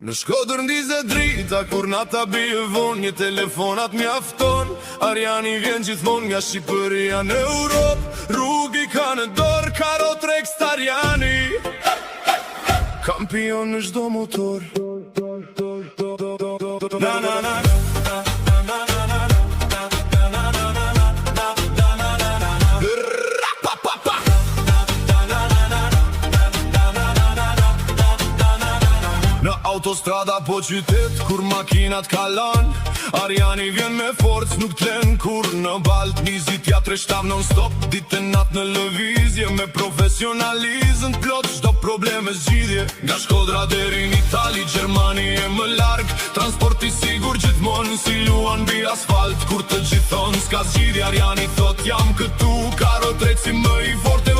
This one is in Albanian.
Në Shkodër ndize drita, kur nata bie vonë, një telefonat mjafton. Ariani vjen gjithmon nga Shqipëria në Europë, rrugi ka në dorë, karot Rex Ariani. Kampion në çdo motor. Na na na. Në autostrada po qytet, kur makinat kalan, Ariani vjen me forcë, nuk t'len kur në balt. Nizit ja treshtav non stop, ditë e nat në lëvizje, me profesionalizëm plot çdo probleme zgjidhje. Nga Shkodra deri në Itali, Gjermani e më larg, transporti sigur gjithmonë si luan mbi asfalt. Kur të gjithon s'ka zgjidhje, Ariani thot jam këtu, karot Rexi më i forte.